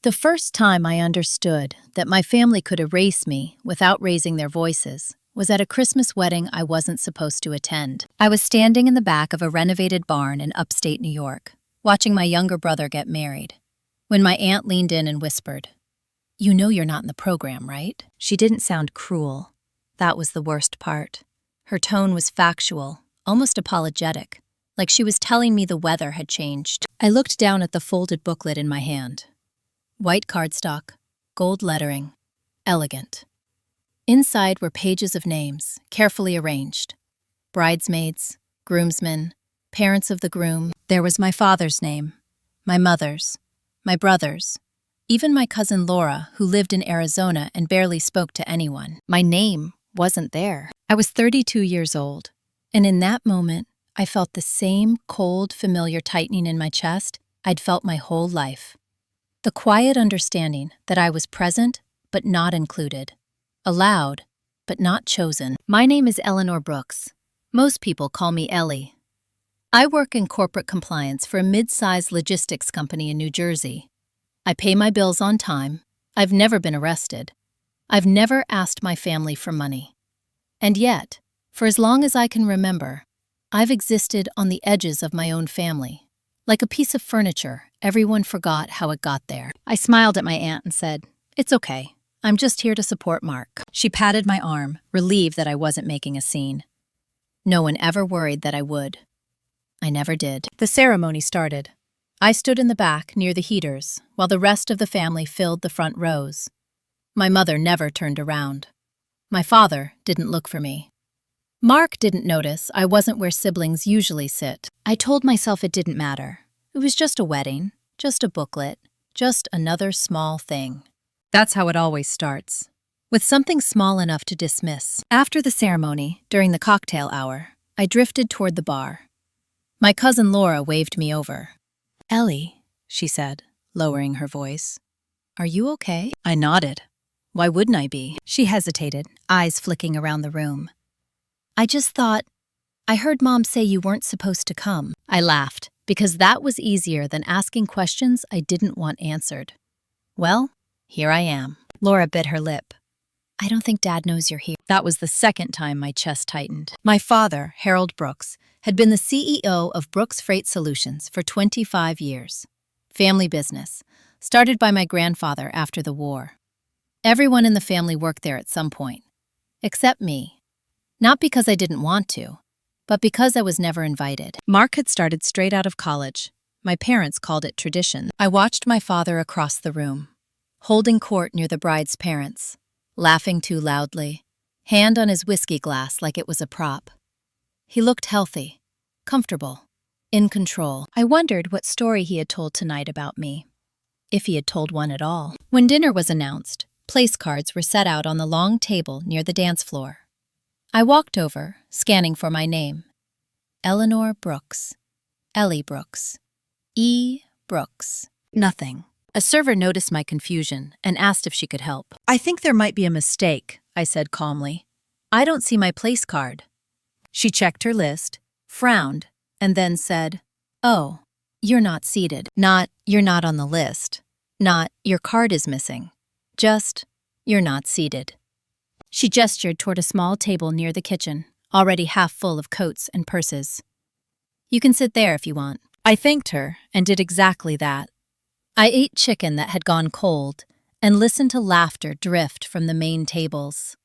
The first time I understood that my family could erase me without raising their voices was at a Christmas wedding I wasn't supposed to attend. I was standing in the back of a renovated barn in upstate New York, watching my younger brother get married, when my aunt leaned in and whispered, "You know you're not in the program, right?" She didn't sound cruel. That was the worst part. Her tone was factual, almost apologetic, like she was telling me the weather had changed. I looked down at the folded booklet in my hand. White cardstock, gold lettering, elegant. Inside were pages of names, carefully arranged. Bridesmaids, groomsmen, parents of the groom. There was my father's name, my mother's, my brother's, even my cousin Laura, who lived in Arizona and barely spoke to anyone. My name wasn't there. I was 32 years old, and in that moment, I felt the same cold, familiar tightening in my chest I'd felt my whole life. The quiet understanding that I was present but not included, allowed but not chosen. My name is Eleanor Brooks. Most people call me Ellie. I work in corporate compliance for a mid-sized logistics company in New Jersey. I pay my bills on time. I've never been arrested. I've never asked my family for money. And yet, for as long as I can remember, I've existed on the edges of my own family. Like a piece of furniture, everyone forgot how it got there. I smiled at my aunt and said, "It's okay. I'm just here to support Mark." She patted my arm, relieved that I wasn't making a scene. No one ever worried that I would. I never did. The ceremony started. I stood in the back near the heaters, while the rest of the family filled the front rows. My mother never turned around. My father didn't look for me. Mark didn't notice I wasn't where siblings usually sit. I told myself it didn't matter. It was just a wedding, just a booklet, just another small thing. That's how it always starts, with something small enough to dismiss. After the ceremony, during the cocktail hour, I drifted toward the bar. My cousin Laura waved me over. "Ellie," she said, lowering her voice, "are you okay?" I nodded. Why wouldn't I be? She hesitated, eyes flicking around the room. "I just thought, I heard Mom say you weren't supposed to come." I laughed, because that was easier than asking questions I didn't want answered. Well, here I am. Laura bit her lip. "I don't think Dad knows you're here." That was the second time my chest tightened. My father, Harold Brooks, had been the CEO of Brooks Freight Solutions for 25 years. Family business, started by my grandfather after the war. Everyone in the family worked there at some point, except me. Not because I didn't want to, but because I was never invited. Mark had started straight out of college. My parents called it tradition. I watched my father across the room, holding court near the bride's parents, laughing too loudly, hand on his whiskey glass like it was a prop. He looked healthy, comfortable, in control. I wondered what story he had told tonight about me, if he had told one at all. When dinner was announced, place cards were set out on the long table near the dance floor. I walked over, scanning for my name. Eleanor Brooks. Ellie Brooks. E. Brooks. Nothing. A server noticed my confusion and asked if she could help. "I think there might be a mistake," I said calmly. "I don't see my place card." She checked her list, frowned, and then said, "Oh, you're not seated. Not, you're not on the list. Not, your card is missing. Just, you're not seated." She gestured toward a small table near the kitchen, already half full of coats and purses. "You can sit there if you want." I thanked her and did exactly that. I ate chicken that had gone cold and listened to laughter drift from the main tables.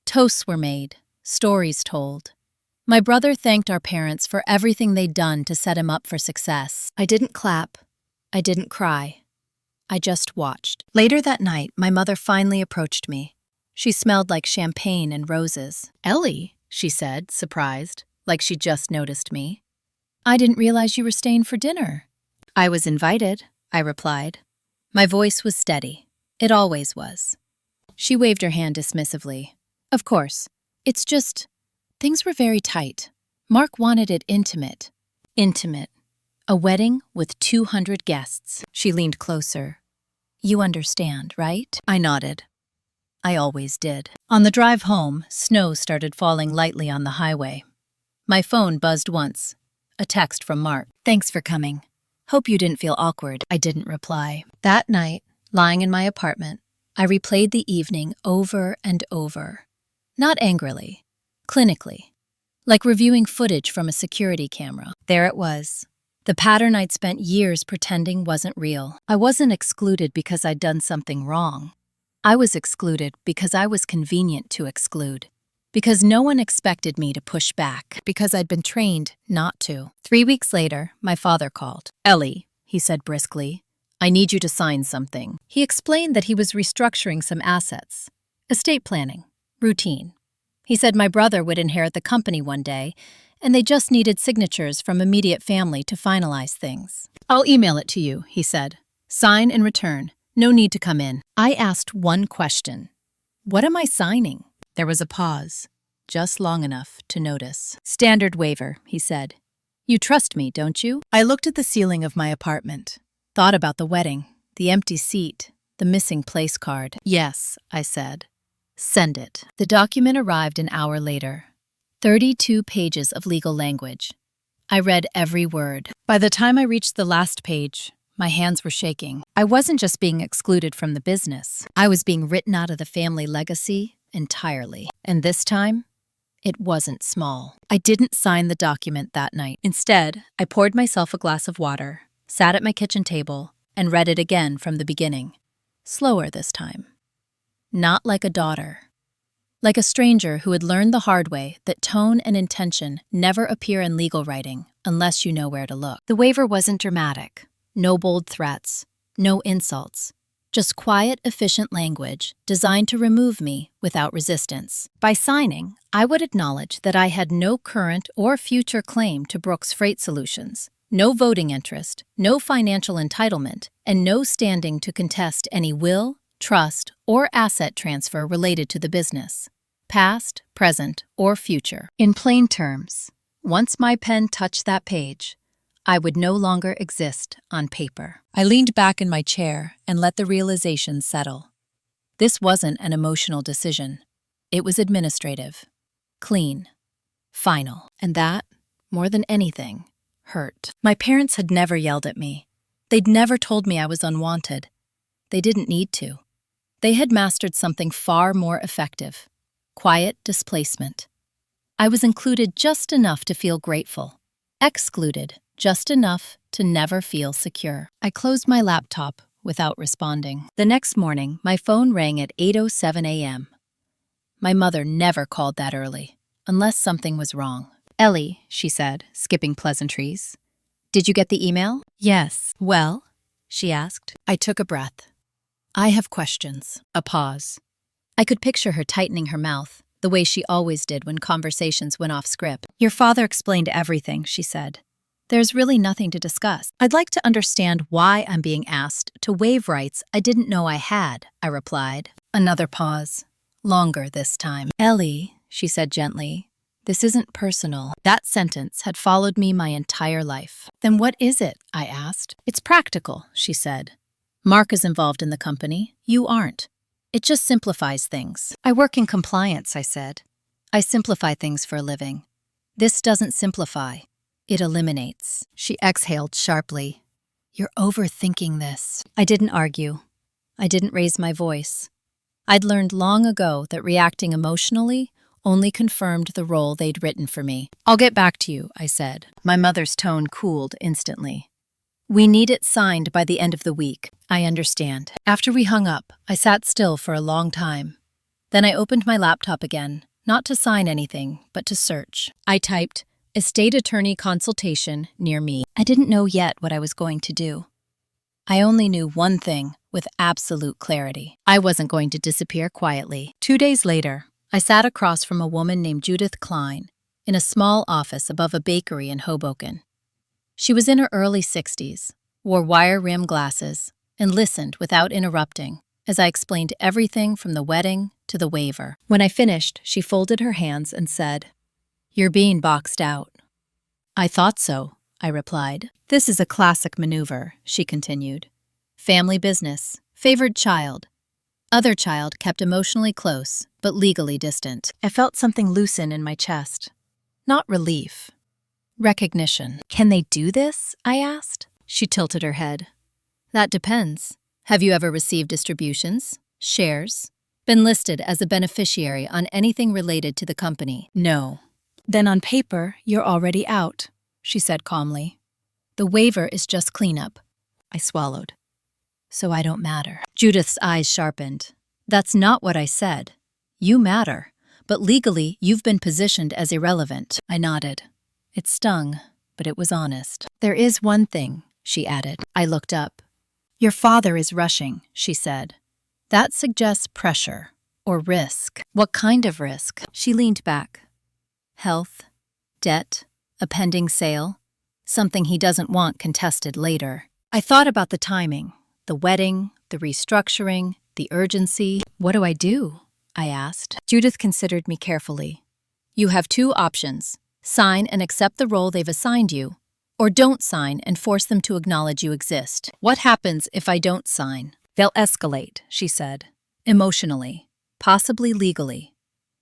Toasts were made, stories told. My brother thanked our parents for everything they'd done to set him up for success. I didn't clap. I didn't cry. I just watched. Later that night, my mother finally approached me. She smelled like champagne and roses. "Ellie," she said, surprised, like she'd just noticed me. "I didn't realize you were staying for dinner." "I was invited," I replied. My voice was steady. It always was. She waved her hand dismissively. "Of course. It's just, things were very tight. Mark wanted it intimate." Intimate. A wedding with 200 guests. She leaned closer. "You understand, right?" I nodded. I always did. On the drive home, snow started falling lightly on the highway. My phone buzzed once. A text from Mark. "Thanks for coming. Hope you didn't feel awkward." I didn't reply. That night, Lying in my apartment, I replayed the evening over and over. Not angrily, clinically, like reviewing footage from a security camera. There it was. The pattern I'd spent years pretending wasn't real. I wasn't excluded because I'd done something wrong. I was excluded because I was convenient to exclude. Because no one expected me to push back. Because I'd been trained not to. 3 weeks later, my father called. "Ellie," he said briskly, "I need you to sign something." He explained that he was restructuring some assets. Estate planning. Routine. He said my brother would inherit the company one day, and they just needed signatures from immediate family to finalize things. "I'll email it to you," he said. "Sign and return. No need to come in." I asked one question. "What am I signing?" There was a pause, just long enough to notice. "Standard waiver," he said. "You trust me, don't you?" I looked at the ceiling of my apartment, thought about the wedding, the empty seat, the missing place card. "Yes," I said. "Send it." The document arrived an hour later. 32 pages of legal language. I read every word. By the time I reached the last page, my hands were shaking. I wasn't just being excluded from the business. I was being written out of the family legacy entirely. And this time, it wasn't small. I didn't sign the document that night. Instead, I poured myself a glass of water, sat at my kitchen table, and read it again from the beginning. Slower this time. Not like a daughter. Like a stranger who had learned the hard way that tone and intention never appear in legal writing unless you know where to look. The waiver wasn't dramatic. No bold threats. No insults. Just quiet, efficient language designed to remove me without resistance. By signing, I would acknowledge that I had no current or future claim to Brooks Freight Solutions, no voting interest, no financial entitlement, and no standing to contest any will, trust, or asset transfer related to the business, past, present, or future. In plain terms, once my pen touched that page, I would no longer exist on paper. I leaned back in my chair and let the realization settle. This wasn't an emotional decision. It was administrative, clean, final. And that, more than anything, hurt. My parents had never yelled at me. They'd never told me I was unwanted. They didn't need to. They had mastered something far more effective: quiet displacement. I was included just enough to feel grateful, excluded just enough to never feel secure. I closed my laptop without responding. The next morning, my phone rang at 8:07 a.m. My mother never called that early, unless something was wrong. "Ellie," she said, skipping pleasantries. "Did you get the email?" "Yes." "Well?" she asked. I took a breath. "I have questions." A pause. I could picture her tightening her mouth, the way she always did when conversations went off script. "Your father explained everything," she said. "There's really nothing to discuss." "I'd like to understand why I'm being asked to waive rights I didn't know I had," I replied. Another pause. Longer this time. "Ellie," she said gently, "this isn't personal." That sentence had followed me my entire life. "Then what is it?" I asked. "It's practical," she said. "Mark is involved in the company. You aren't. It just simplifies things." "I work in compliance," I said. "I simplify things for a living. This doesn't simplify. It eliminates." She exhaled sharply. "You're overthinking this." I didn't argue. I didn't raise my voice. I'd learned long ago that reacting emotionally only confirmed the role they'd written for me. "I'll get back to you," I said. My mother's tone cooled instantly. "We need it signed by the end of the week." "I understand." After we hung up, I sat still for a long time. Then I opened my laptop again, not to sign anything, but to search. I typed, "Estate attorney consultation near me." I didn't know yet what I was going to do. I only knew one thing with absolute clarity. I wasn't going to disappear quietly. 2 days later, I sat across from a woman named Judith Klein in a small office above a bakery in Hoboken. She was in her early 60s, wore wire-rimmed glasses, and listened without interrupting as I explained everything from the wedding to the waiver. When I finished, she folded her hands and said, "You're being boxed out." "I thought so," I replied. "This is a classic maneuver," she continued. "Family business, favored child. Other child kept emotionally close, but legally distant." I felt something loosen in my chest. Not relief. Recognition. "Can they do this?" I asked. She tilted her head. "That depends. Have you ever received distributions, shares, been listed as a beneficiary on anything related to the company? No. Then on paper, you're already out, she said calmly. The waiver is just cleanup. I swallowed. So I don't matter. Judith's eyes sharpened. That's not what I said. You matter, but legally you've been positioned as irrelevant. I nodded. It stung, but it was honest. There is one thing, she added. I looked up. Your father is rushing, she said. That suggests pressure or risk. What kind of risk? She leaned back. Health, debt, a pending sale, something he doesn't want contested later. I thought about the timing, the wedding, the restructuring, the urgency. What do I do? I asked. Judith considered me carefully. You have two options. Sign and accept the role they've assigned you, or don't sign and force them to acknowledge you exist. What happens if I don't sign? They'll escalate, she said. Emotionally, possibly legally.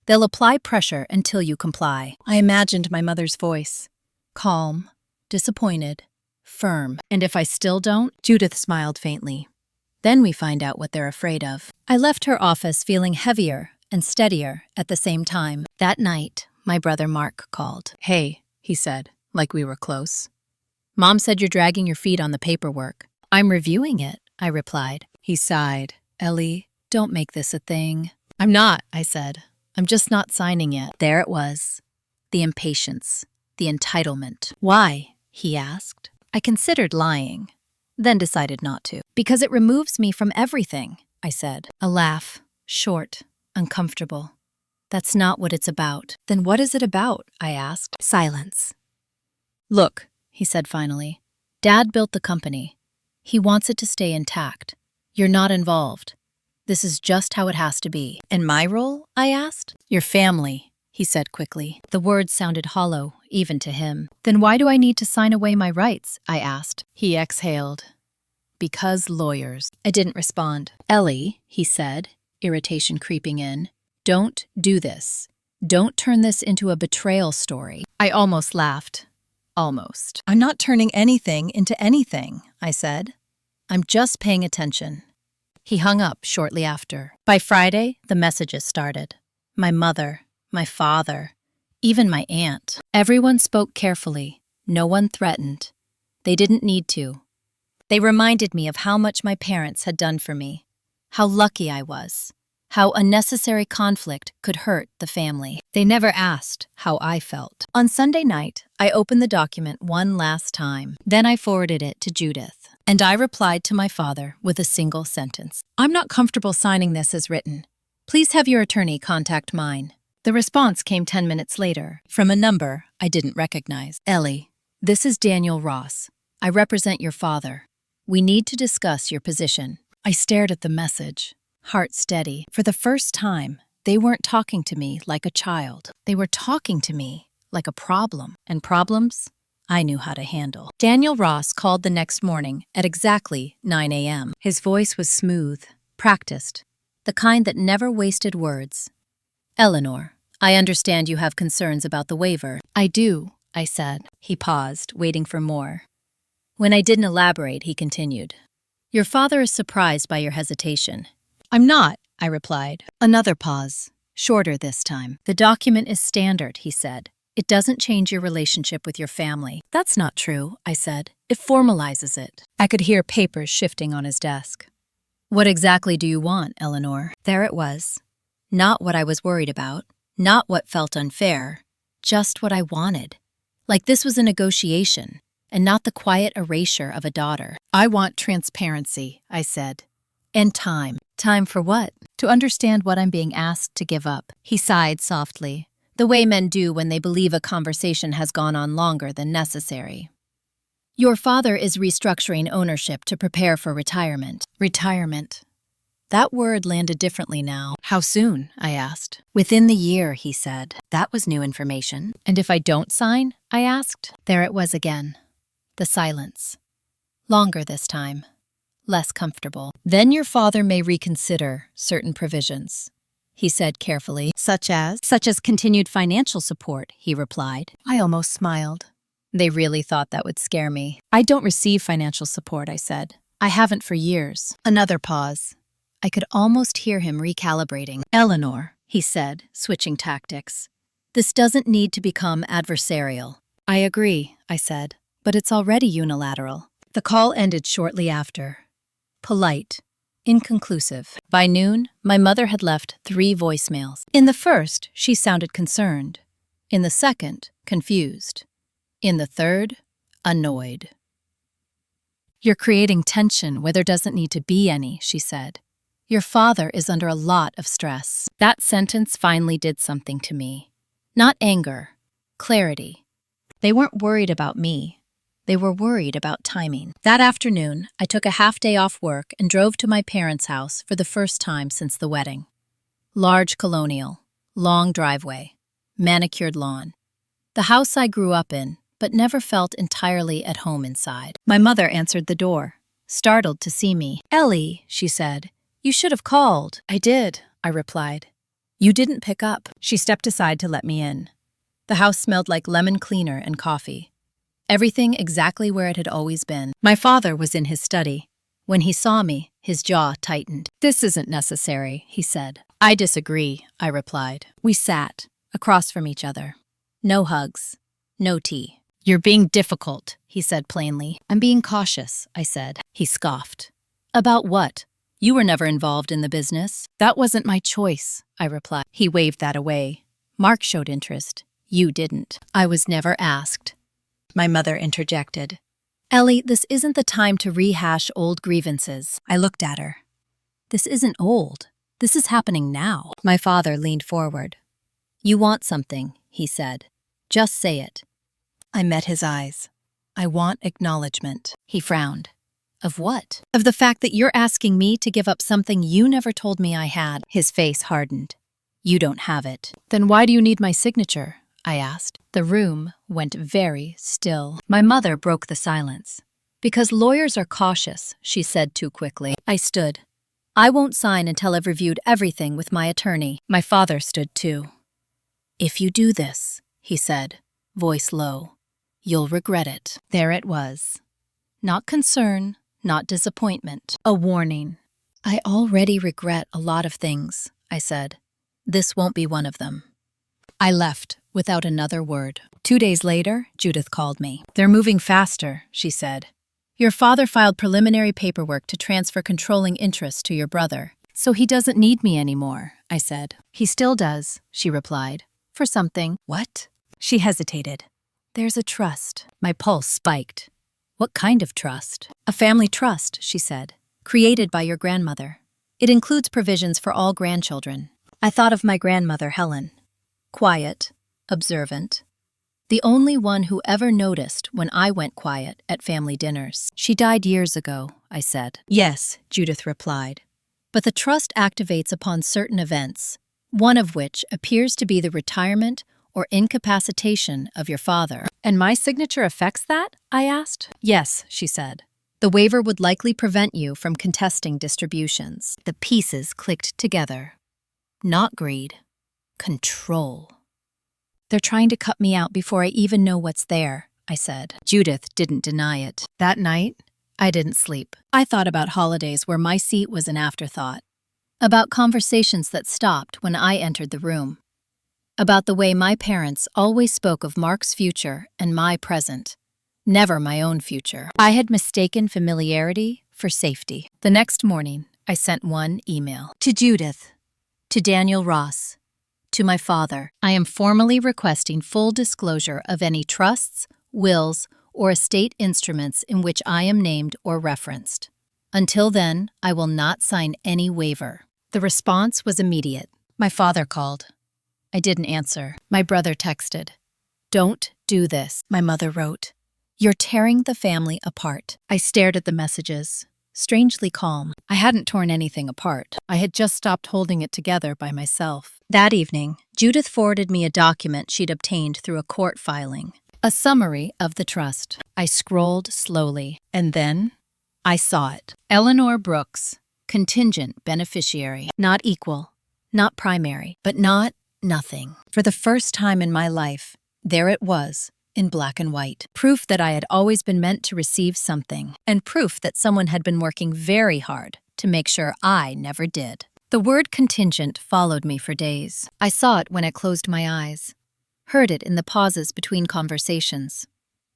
They'll apply pressure until you comply. I imagined my mother's voice. Calm, disappointed, firm. And if I still don't? Judith smiled faintly. Then we find out what they're afraid of. I left her office feeling heavier and steadier at the same time. That night, my brother Mark called. Hey, he said, like we were close. Mom said you're dragging your feet on the paperwork. I'm reviewing it, I replied. He sighed. Ellie, don't make this a thing. I'm not, I said. I'm just not signing yet. There it was. The impatience, the entitlement. Why? He asked. I considered lying, then decided not to. Because it removes me from everything, I said. A laugh, short, uncomfortable. That's not what it's about. Then what is it about? I asked. Silence. Look, he said finally. Dad built the company. He wants it to stay intact. You're not involved. This is just how it has to be. And my role? I asked. Your family, he said quickly. The words sounded hollow, even to him. Then why do I need to sign away my rights? I asked. He exhaled. Because lawyers. I didn't respond. Ellie, he said, irritation creeping in. Don't do this. Don't turn this into a betrayal story. I almost laughed. Almost. I'm not turning anything into anything, I said. I'm just paying attention. He hung up shortly after. By Friday, the messages started. My mother, my father, even my aunt. Everyone spoke carefully. No one threatened. They didn't need to. They reminded me of how much my parents had done for me, how lucky I was, how unnecessary conflict could hurt the family. They never asked how I felt. On Sunday night, I opened the document one last time. Then I forwarded it to Judith, and I replied to my father with a single sentence. I'm not comfortable signing this as written. Please have your attorney contact mine. The response came 10 minutes later, from a number I didn't recognize. Ellie, this is Daniel Ross. I represent your father. We need to discuss your position. I stared at the message, heart steady. For the first time, they weren't talking to me like a child. They were talking to me like a problem. And problems, I knew how to handle. Daniel Ross called the next morning at exactly 9 a.m. His voice was smooth, practiced, the kind that never wasted words. Eleanor, I understand you have concerns about the waiver. I do, I said. He paused, waiting for more. When I didn't elaborate, he continued. Your father is surprised by your hesitation. I'm not, I replied. Another pause, shorter this time. The document is standard, he said. It doesn't change your relationship with your family. That's not true, I said. It formalizes it. I could hear papers shifting on his desk. What exactly do you want, Eleanor? There it was. Not what I was worried about, not what felt unfair, just what I wanted. Like this was a negotiation, and not the quiet erasure of a daughter. I want transparency, I said. And time. Time for what? To understand what I'm being asked to give up. He sighed softly, the way men do when they believe a conversation has gone on longer than necessary. Your father is restructuring ownership to prepare for retirement. Retirement. That word landed differently now. How soon? I asked. Within the year, he said. That was new information. And if I don't sign? I asked. There it was again. The silence. Longer this time. Less comfortable. Then your father may reconsider certain provisions, he said carefully. Such as continued financial support, he replied. I almost smiled. They really thought that would scare me. I don't receive financial support, I said. I haven't for years. Another pause. I could almost hear him recalibrating. Eleanor, he said, switching tactics. This doesn't need to become adversarial. I agree, I said, but it's already unilateral. The call ended shortly after. Polite, inconclusive. By noon, my mother had left 3 voicemails. In the first, she sounded concerned. In the second, confused. In the third, annoyed. You're creating tension where there doesn't need to be any, she said. Your father is under a lot of stress. That sentence finally did something to me. Not anger, clarity. They weren't worried about me. They were worried about timing. That afternoon, I took a half-day off work and drove to my parents' house for the first time since the wedding. Large colonial, long driveway, manicured lawn. The house I grew up in, but never felt entirely at home inside. My mother answered the door, startled to see me. "Ellie," she said, "you should have called." "I did," I replied. "You didn't pick up." She stepped aside to let me in. The house smelled like lemon cleaner and coffee. Everything exactly where it had always been. My father was in his study. When he saw me, his jaw tightened. "This isn't necessary," he said. "I disagree," I replied. We sat, across from each other. No hugs, no tea. "You're being difficult," he said plainly. "I'm being cautious," I said. He scoffed. "About what? You were never involved in the business." "That wasn't my choice," I replied. He waved that away. "Mark showed interest. You didn't." "I was never asked." My mother interjected. "Ellie, this isn't the time to rehash old grievances." I looked at her. "This isn't old. This is happening now." My father leaned forward. "You want something," he said. "Just say it." I met his eyes. "I want acknowledgement." He frowned. "Of what?" "Of the fact that you're asking me to give up something you never told me I had." His face hardened. "You don't have it." "Then why do you need my signature?" I asked. The room went very still. My mother broke the silence. "Because lawyers are cautious," she said too quickly. I stood. "I won't sign until I've reviewed everything with my attorney." My father stood too. "If you do this," he said, voice low, "you'll regret it." There it was. Not concern, not disappointment. A warning. "I already regret a lot of things," I said. "This won't be one of them." I left without another word. 2 days later, Judith called me. "They're moving faster," she said. "Your father filed preliminary paperwork to transfer controlling interest to your brother. So he doesn't need me anymore," I said. "He still does," she replied. "For something." "What?" She hesitated. "There's a trust." My pulse spiked. "What kind of trust?" "A family trust," she said, "created by your grandmother. It includes provisions for all grandchildren." I thought of my grandmother, Helen. Quiet, observant. The only one who ever noticed when I went quiet at family dinners. "She died years ago," I said. "Yes," Judith replied. "But the trust activates upon certain events, one of which appears to be the retirement or incapacitation of your father." "And my signature affects that?" I asked. "Yes," she said. "The waiver would likely prevent you from contesting distributions." The pieces clicked together. Not greed. Control. "They're trying to cut me out before I even know what's there," I said. Judith didn't deny it. That night, I didn't sleep. I thought about holidays where my seat was an afterthought. About conversations that stopped when I entered the room. About the way my parents always spoke of Mark's future and my present. Never my own future. I had mistaken familiarity for safety. The next morning, I sent one email. To Judith. To Daniel Ross. To my father, I am formally requesting full disclosure of any trusts, wills, or estate instruments in which I am named or referenced. Until then, I will not sign any waiver. The response was immediate. My father called. I didn't answer. My brother texted. "Don't do this," my mother wrote. "You're tearing the family apart." I stared at the messages, strangely calm. I hadn't torn anything apart. I had just stopped holding it together by myself. That evening, Judith forwarded me a document she'd obtained through a court filing. A summary of the trust. I scrolled slowly, and then I saw it. Eleanor Brooks, contingent beneficiary. Not equal, not primary, but not nothing. For the first time in my life, there it was, in black and white. Proof that I had always been meant to receive something, and proof that someone had been working very hard to make sure I never did. The word contingent followed me for days. I saw it when I closed my eyes, heard it in the pauses between conversations.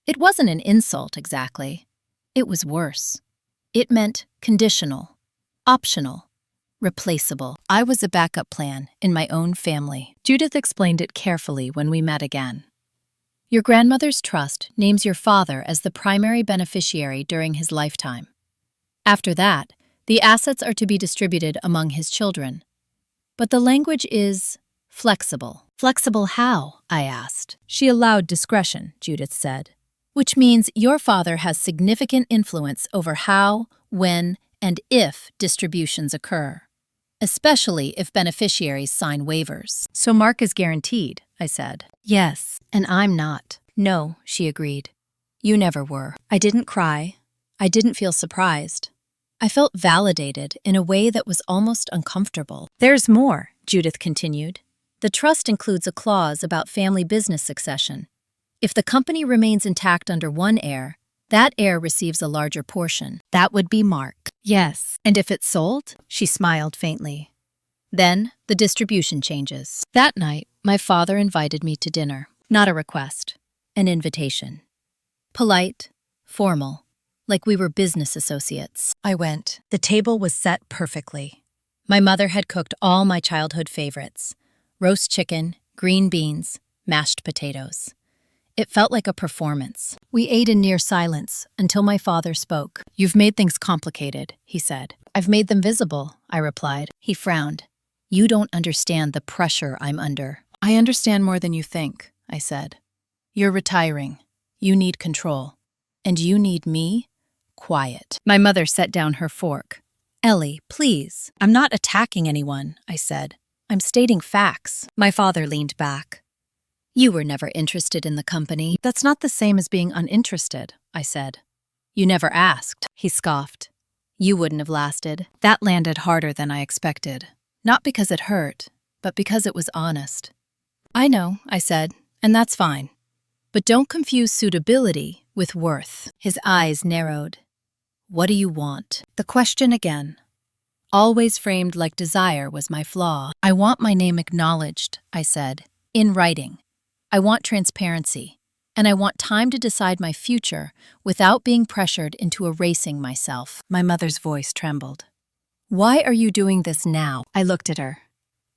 It wasn't an insult exactly. It was worse. It meant conditional, optional, replaceable. I was a backup plan in my own family. Judith explained it carefully when we met again. Your grandmother's trust names your father as the primary beneficiary during his lifetime. After that, the assets are to be distributed among his children. But the language is flexible. Flexible how? I asked. She allowed discretion, Judith said, which means your father has significant influence over how, when, and if distributions occur, especially if beneficiaries sign waivers. So Mark is guaranteed, I said. Yes, and I'm not. No, she agreed. You never were. I didn't cry. I didn't feel surprised. I felt validated in a way that was almost uncomfortable. There's more, Judith continued. The trust includes a clause about family business succession. If the company remains intact under one heir, that heir receives a larger portion. That would be Mark. Yes. And if it's sold? She smiled faintly. Then the distribution changes. That night, my father invited me to dinner. Not a request, an invitation. Polite, formal, like we were business associates. I went. The table was set perfectly. My mother had cooked all my childhood favorites: roast chicken, green beans, mashed potatoes. It felt like a performance. We ate in near silence until my father spoke. You've made things complicated, he said. I've made them visible, I replied. He frowned. You don't understand the pressure I'm under. I understand more than you think, I said. You're retiring. You need control. And you need me? Quiet. My mother set down her fork. Ellie, please. I'm not attacking anyone, I said. I'm stating facts. My father leaned back. You were never interested in the company. That's not the same as being uninterested, I said. You never asked, he scoffed. You wouldn't have lasted. That landed harder than I expected. Not because it hurt, but because it was honest. I know, I said, and that's fine. But don't confuse suitability with worth. His eyes narrowed. What do you want? The question again. Always framed like desire was my flaw. I want my name acknowledged, I said, in writing. I want transparency, and I want time to decide my future without being pressured into erasing myself. My mother's voice trembled. Why are you doing this now? I looked at her.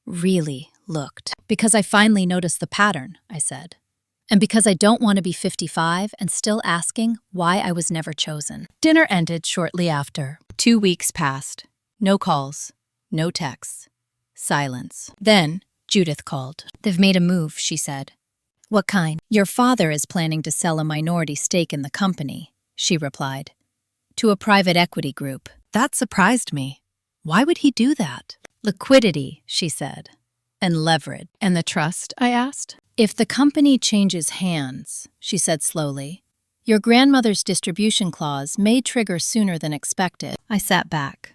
Really looked. Because I finally noticed the pattern, I said. And because I don't want to be 55 and still asking why I was never chosen. Dinner ended shortly after. 2 weeks passed. No calls, no texts, silence. Then Judith called. They've made a move, she said. What kind? Your father is planning to sell a minority stake in the company, she replied. To a private equity group. That surprised me. Why would he do that? Liquidity, she said. And leverage. And the trust, I asked. If the company changes hands, she said slowly, your grandmother's distribution clause may trigger sooner than expected. I sat back.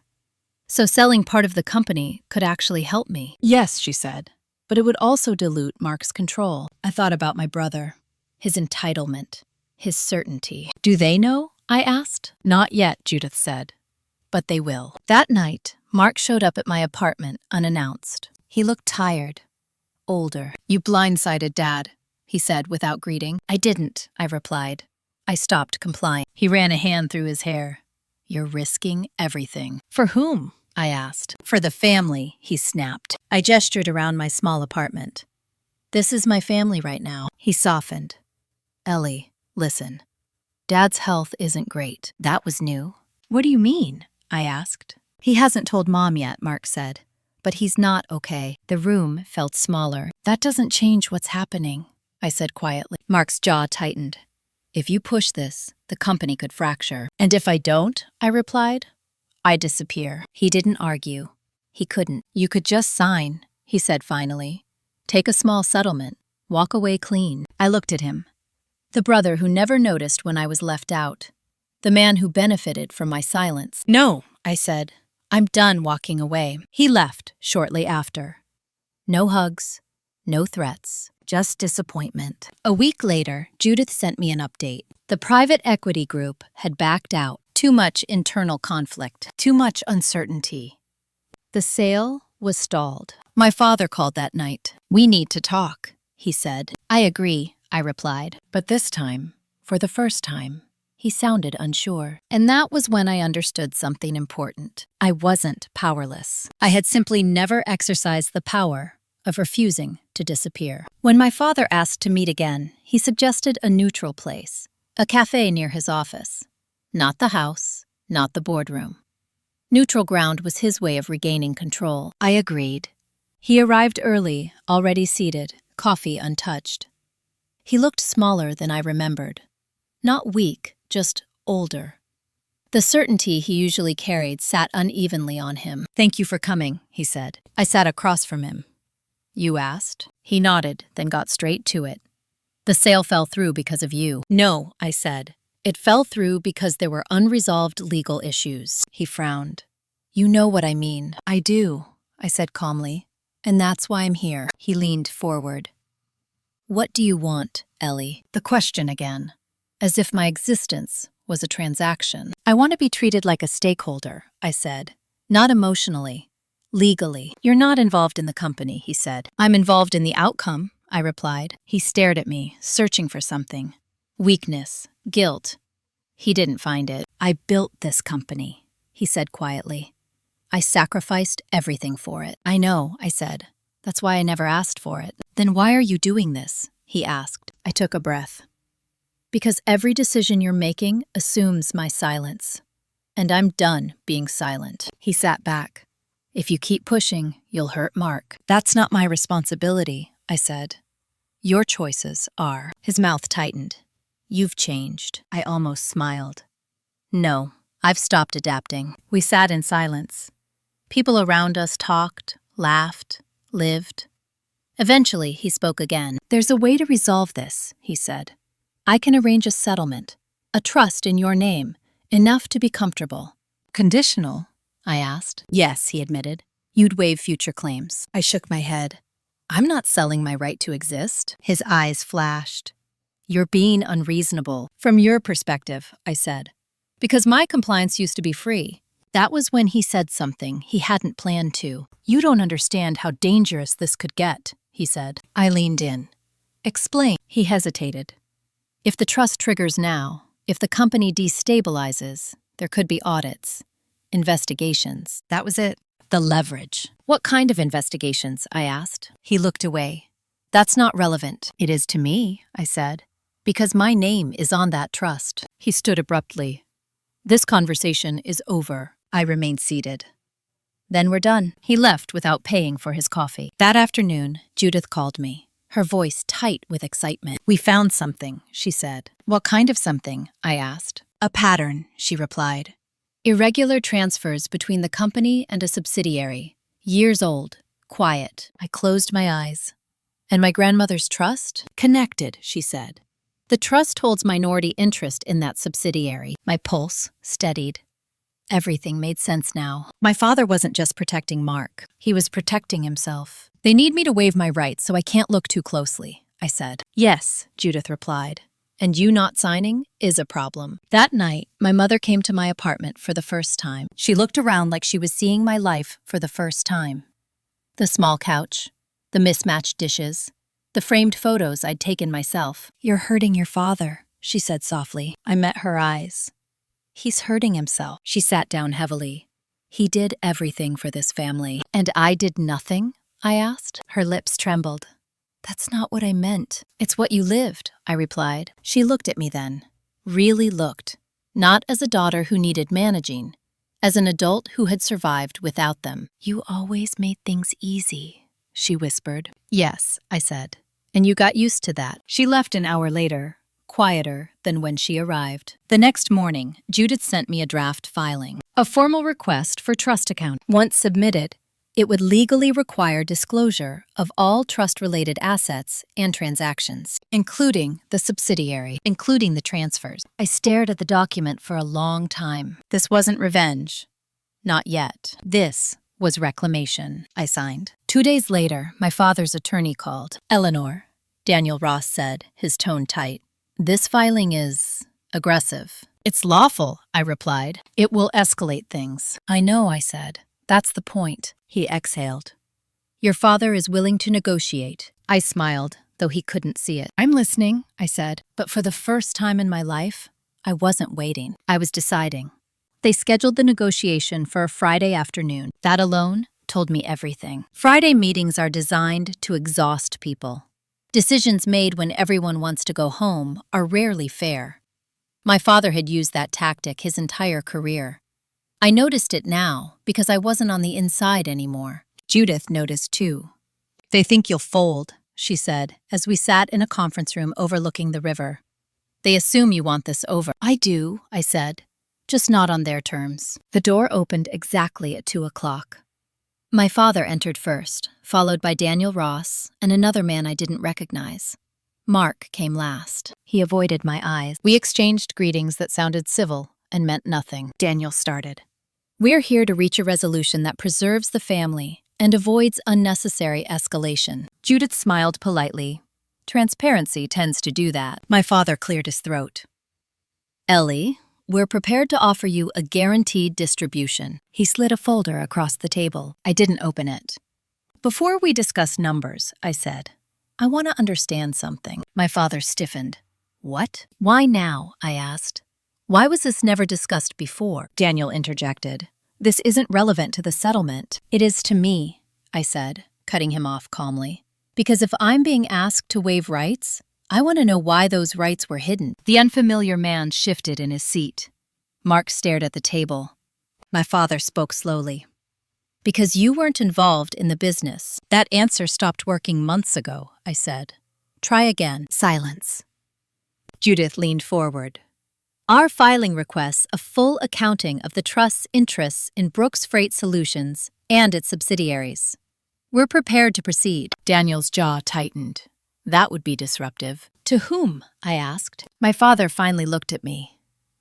So selling part of the company could actually help me. Yes, she said, but it would also dilute Mark's control. I thought about my brother, his entitlement, his certainty. Do they know? I asked. Not yet, Judith said, but they will. That night, Mark showed up at my apartment unannounced. He looked tired, older. You blindsided Dad, he said without greeting. I didn't, I replied. I stopped complying. He ran a hand through his hair. You're risking everything. For whom? I asked. For the family, he snapped. I gestured around my small apartment. This is my family right now. He softened. Ellie, listen. Dad's health isn't great. That was new. What do you mean? I asked. He hasn't told Mom yet, Mark said. But he's not okay. The room felt smaller. That doesn't change what's happening, I said quietly. Mark's jaw tightened. If you push this, the company could fracture. And if I don't, I replied, I disappear. He didn't argue. He couldn't. You could just sign, he said finally. Take a small settlement. Walk away clean. I looked at him. The brother who never noticed when I was left out. The man who benefited from my silence. No, I said. I'm done walking away. He left shortly after. No hugs, no threats, just disappointment. A week later, Judith sent me an update. The private equity group had backed out. Too much internal conflict, too much uncertainty. The sale was stalled. My father called that night. "We need to talk," he said. "I agree," I replied. But this time, for the first time, he sounded unsure. And that was when I understood something important. I wasn't powerless. I had simply never exercised the power of refusing to disappear. When my father asked to meet again, he suggested a neutral place, a cafe near his office. Not the house, not the boardroom. Neutral ground was his way of regaining control. I agreed. He arrived early, already seated, coffee untouched. He looked smaller than I remembered. Not weak, just older. The certainty he usually carried sat unevenly on him. "Thank you for coming," he said. I sat across from him. "You asked?" He nodded, then got straight to it. "The sale fell through because of you." "No," I said. "It fell through because there were unresolved legal issues." He frowned. "You know what I mean." "I do," I said calmly. "And that's why I'm here." He leaned forward. "What do you want, Ellie?" The question again, as if my existence was a transaction. "I want to be treated like a stakeholder," I said. "Not emotionally, legally." "You're not involved in the company," he said. "I'm involved in the outcome," I replied. He stared at me, searching for something. Weakness, guilt. He didn't find it. "I built this company," he said quietly. "I sacrificed everything for it." "I know," I said. "That's why I never asked for it." "Then why are you doing this?" he asked. I took a breath. "Because every decision you're making assumes my silence. And I'm done being silent." He sat back. "If you keep pushing, you'll hurt Mark." "That's not my responsibility," I said. "Your choices are." His mouth tightened. "You've changed." I almost smiled. "No, I've stopped adapting." We sat in silence. People around us talked, laughed, lived. Eventually, he spoke again. "There's a way to resolve this," he said. "I can arrange a settlement, a trust in your name, enough to be comfortable." "Conditional?" I asked. "Yes," he admitted. "You'd waive future claims." I shook my head. "I'm not selling my right to exist." His eyes flashed. "You're being unreasonable. From your perspective," I said. "Because my compliance used to be free." That was when he said something he hadn't planned to. "You don't understand how dangerous this could get," he said. I leaned in. "Explain." He hesitated. "If the trust triggers now, if the company destabilizes, there could be audits, investigations." That was it. The leverage. "What kind of investigations?" I asked. He looked away. "That's not relevant." "It is to me," I said, "because my name is on that trust." He stood abruptly. "This conversation is over." I remained seated. "Then we're done." He left without paying for his coffee. That afternoon, Judith called me, her voice tight with excitement. "We found something," she said. "What kind of something?" I asked. "A pattern," she replied. "Irregular transfers between the company and a subsidiary. Years old, quiet." I closed my eyes. "And my grandmother's trust?" "Connected," she said. "The trust holds minority interest in that subsidiary." My pulse steadied. Everything made sense now. My father wasn't just protecting Mark. He was protecting himself. "They need me to waive my rights, so I can't look too closely," I said. "Yes," Judith replied. "And you not signing is a problem." That night, my mother came to my apartment for the first time. She looked around like she was seeing my life for the first time. The small couch, the mismatched dishes, the framed photos I'd taken myself. "You're hurting your father," she said softly. I met her eyes. "He's hurting himself." She sat down heavily. "He did everything for this family." "And I did nothing?" I asked. Her lips trembled. "That's not what I meant." "It's what you lived," I replied. She looked at me then. Really looked. Not as a daughter who needed managing, as an adult who had survived without them. "You always made things easy," she whispered. "Yes," I said. "And you got used to that." She left an hour later, quieter than when she arrived. The next morning, Judith sent me a draft filing, a formal request for trust account. Once submitted, it would legally require disclosure of all trust-related assets and transactions, including the subsidiary, including the transfers. I stared at the document for a long time. This wasn't revenge. Not yet. This was reclamation. I signed. 2 days later, my father's attorney called. "Eleanor, Daniel Ross said, his tone tight. This filing is aggressive. It's lawful, I replied. It will escalate things. I know, I said. That's the point. He exhaled. Your father is willing to negotiate. I smiled, though he couldn't see it. I'm listening, I said. But for the first time in my life, I wasn't waiting. I was deciding. They scheduled the negotiation for a Friday afternoon. That alone told me everything. Friday meetings are designed to exhaust people. Decisions made when everyone wants to go home are rarely fair. My father had used that tactic his entire career. I noticed it now because I wasn't on the inside anymore. Judith noticed too. They think you'll fold, she said, as we sat in a conference room overlooking the river. They assume you want this over. I do, I said, just not on their terms. The door opened exactly at 2:00. My father entered first, followed by Daniel Ross and another man I didn't recognize. Mark came last. He avoided my eyes. We exchanged greetings that sounded civil and meant nothing. Daniel started. We're here to reach a resolution that preserves the family and avoids unnecessary escalation. Judith smiled politely. Transparency tends to do that. My father cleared his throat. Ellie, we're prepared to offer you a guaranteed distribution. He slid a folder across the table. I didn't open it. Before we discuss numbers, I said, I want to understand something. My father stiffened. What? Why now? I asked. Why was this never discussed before? Daniel interjected. This isn't relevant to the settlement. It is to me, I said, cutting him off calmly. Because if I'm being asked to waive rights, I want to know why those rights were hidden. The unfamiliar man shifted in his seat. Mark stared at the table. My father spoke slowly. Because you weren't involved in the business. That answer stopped working months ago, I said. Try again. Silence. Judith leaned forward. Our filing requests a full accounting of the trust's interests in Brooks Freight Solutions and its subsidiaries. We're prepared to proceed. Daniel's jaw tightened. That would be disruptive. To whom? I asked. My father finally looked at me.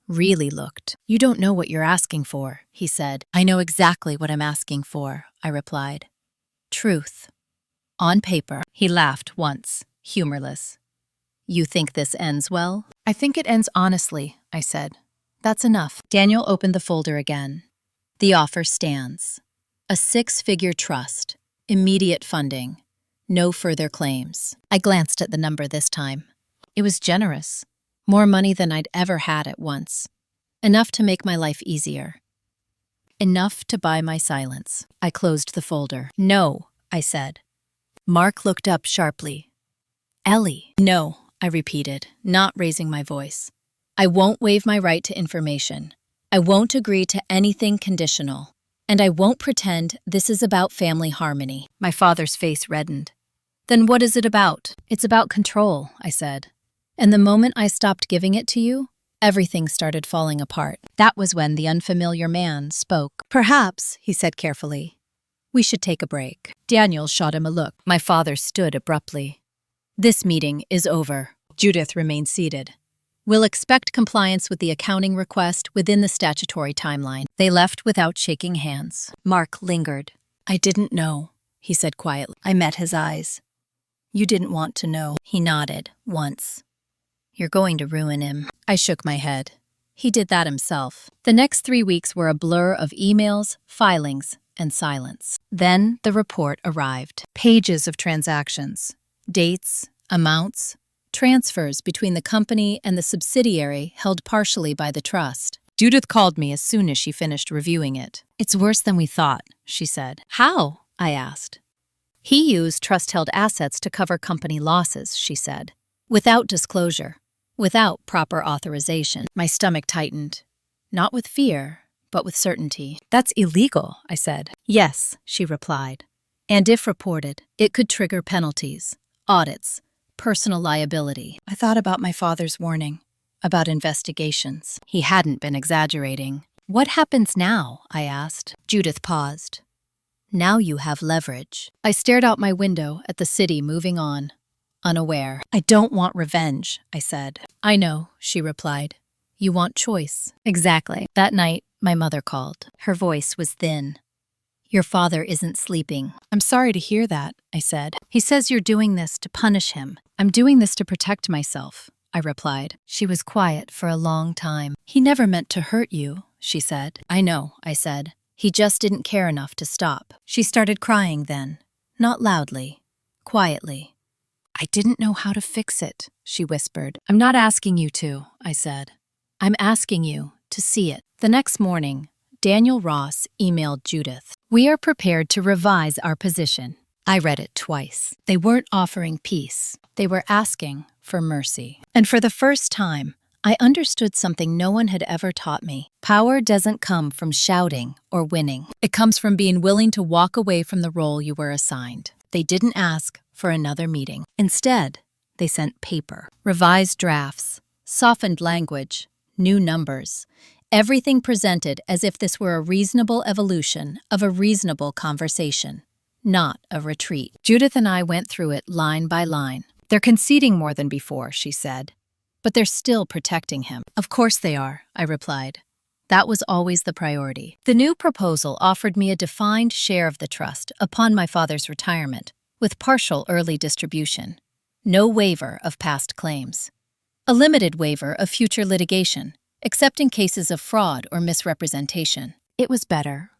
Really looked. You don't know what you're asking for, he said. I know exactly what I'm asking for, I replied. Truth. On paper. He laughed once, humorless. You think this ends well? I think it ends honestly, I said. That's enough. Daniel opened the folder again. The offer stands. A 6-figure trust. Immediate funding. No further claims. I glanced at the number this time. It was generous. More money than I'd ever had at once. Enough to make my life easier. Enough to buy my silence. I closed the folder. No, I said. Mark looked up sharply. Ellie. No, I repeated, not raising my voice. I won't waive my right to information. I won't agree to anything conditional. And I won't pretend this is about family harmony. My father's face reddened. Then what is it about? It's about control, I said. And the moment I stopped giving it to you, everything started falling apart. That was when the unfamiliar man spoke. Perhaps, he said carefully, we should take a break. Daniel shot him a look. My father stood abruptly. This meeting is over. Judith remained seated. We'll expect compliance with the accounting request within the statutory timeline. They left without shaking hands. Mark lingered. I didn't know, he said quietly. I met his eyes. You didn't want to know. He nodded, once. You're going to ruin him. I shook my head. He did that himself. The next 3 weeks were a blur of emails, filings, and silence. Then the report arrived. Pages of transactions. Dates, amounts, transfers between the company and the subsidiary held partially by the trust. Judith called me as soon as she finished reviewing it. It's worse than we thought, she said. How? I asked. He used trust-held assets to cover company losses, she said. Without disclosure. Without proper authorization. My stomach tightened. Not with fear, but with certainty. That's illegal, I said. Yes, she replied. And if reported, it could trigger penalties, audits, personal liability. I thought about my father's warning, about investigations. He hadn't been exaggerating. What happens now? I asked. Judith paused. Now you have leverage. I stared out my window at the city moving on, unaware. I don't want revenge, I said. I know, she replied. You want choice. Exactly. That night, my mother called. Her voice was thin. Your father isn't sleeping. I'm sorry to hear that, I said. He says you're doing this to punish him. I'm doing this to protect myself, I replied. She was quiet for a long time. He never meant to hurt you, she said. I know, I said. He just didn't care enough to stop. She started crying then, not loudly, quietly. I didn't know how to fix it, she whispered. I'm not asking you to, I said. I'm asking you to see it. The next morning, Daniel Ross emailed Judith. We are prepared to revise our position. I read it twice. They weren't offering peace. They were asking for mercy. And for the first time, I understood something no one had ever taught me. Power doesn't come from shouting or winning. It comes from being willing to walk away from the role you were assigned. They didn't ask for another meeting. Instead, they sent paper, revised drafts, softened language, new numbers, everything presented as if this were a reasonable evolution of a reasonable conversation, not a retreat. Judith and I went through it line by line. They're conceding more than before, she said, but they're still protecting him. Of course they are, I replied. That was always the priority. The new proposal offered me a defined share of the trust upon my father's retirement, with partial early distribution. No waiver of past claims. A limited waiver of future litigation, except in cases of fraud or misrepresentation. It was better.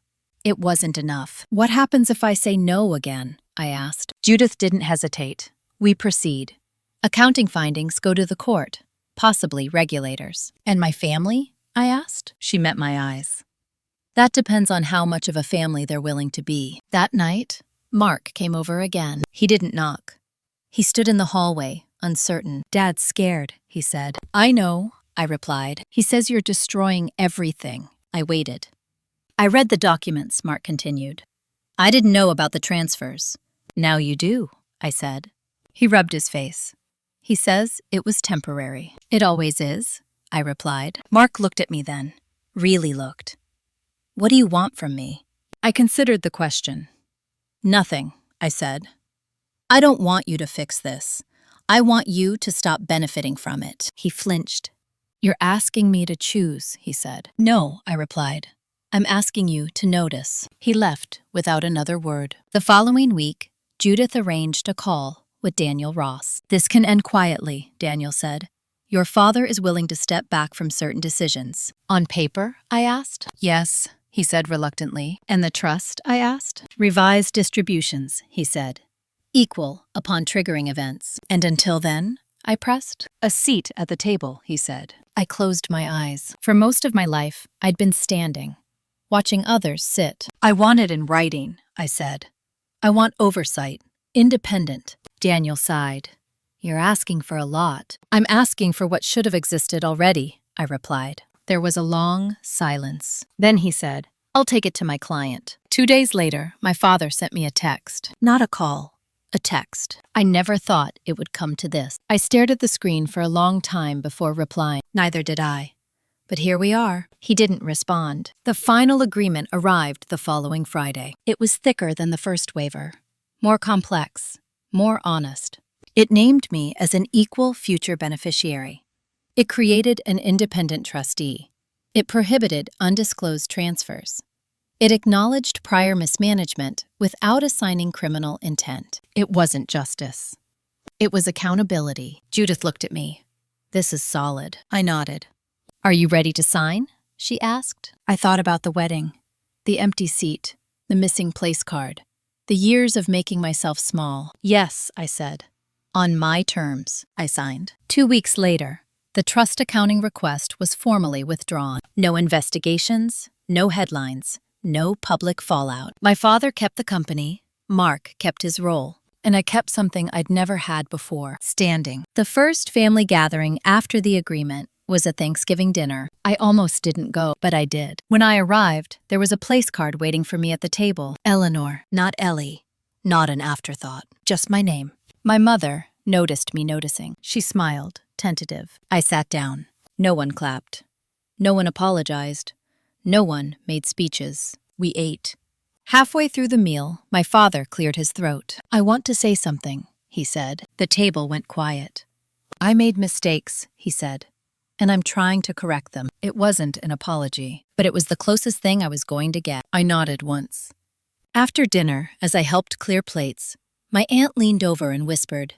It wasn't enough. What happens if I say no again? I asked. Judith didn't hesitate. We proceed. Accounting findings go to the court, possibly regulators. And my family? I asked. She met my eyes. That depends on how much of a family they're willing to be. That night, Mark came over again. He didn't knock. He stood in the hallway, uncertain. Dad's scared, he said. I know, I replied. He says you're destroying everything. I waited. I read the documents, Mark continued. I didn't know about the transfers. Now you do, I said. He rubbed his face. He says it was temporary. It always is, I replied. Mark looked at me then. Really looked. What do you want from me? I considered the question. Nothing, I said. I don't want you to fix this. I want you to stop benefiting from it. He flinched. You're asking me to choose, he said. No, I replied. I'm asking you to notice. He left without another word. The following week, Judith arranged a call with Daniel Ross. This can end quietly, Daniel said. Your father is willing to step back from certain decisions. On paper? I asked. Yes, he said reluctantly. And the trust? I asked. Revised distributions, he said. Equal upon triggering events. And until then? I pressed. A seat at the table, he said. I closed my eyes. For most of my life, I'd been standing, watching others sit. I want it in writing, I said. I want oversight, independent. Daniel sighed. You're asking for a lot. I'm asking for what should have existed already, I replied. There was a long silence. Then he said, I'll take it to my client. 2 days later, my father sent me a text. Not a call, a text. I never thought it would come to this. I stared at the screen for a long time before replying. Neither did I. But here we are. He didn't respond. The final agreement arrived the following Friday. It was thicker than the first waiver, more complex, more honest. It named me as an equal future beneficiary. It created an independent trustee. It prohibited undisclosed transfers. It acknowledged prior mismanagement without assigning criminal intent. It wasn't justice. It was accountability. Judith looked at me. This is solid. I nodded. Are you ready to sign? She asked. I thought about the wedding, the empty seat, the missing place card, the years of making myself small. Yes, I said. On my terms, I signed. 2 weeks later, the trust accounting request was formally withdrawn. No investigations, no headlines, no public fallout. My father kept the company, Mark kept his role, and I kept something I'd never had before, standing. The first family gathering after the agreement was a Thanksgiving dinner. I almost didn't go, but I did. When I arrived, there was a place card waiting for me at the table. Eleanor, not Ellie. Not an afterthought, just my name. My mother noticed me noticing. She smiled, tentative. I sat down. No one clapped. No one apologized. No one made speeches. We ate. Halfway through the meal, my father cleared his throat. I want to say something, he said. The table went quiet. I made mistakes, he said, and I'm trying to correct them. It wasn't an apology, but it was the closest thing I was going to get. I nodded once. After dinner, as I helped clear plates, my aunt leaned over and whispered,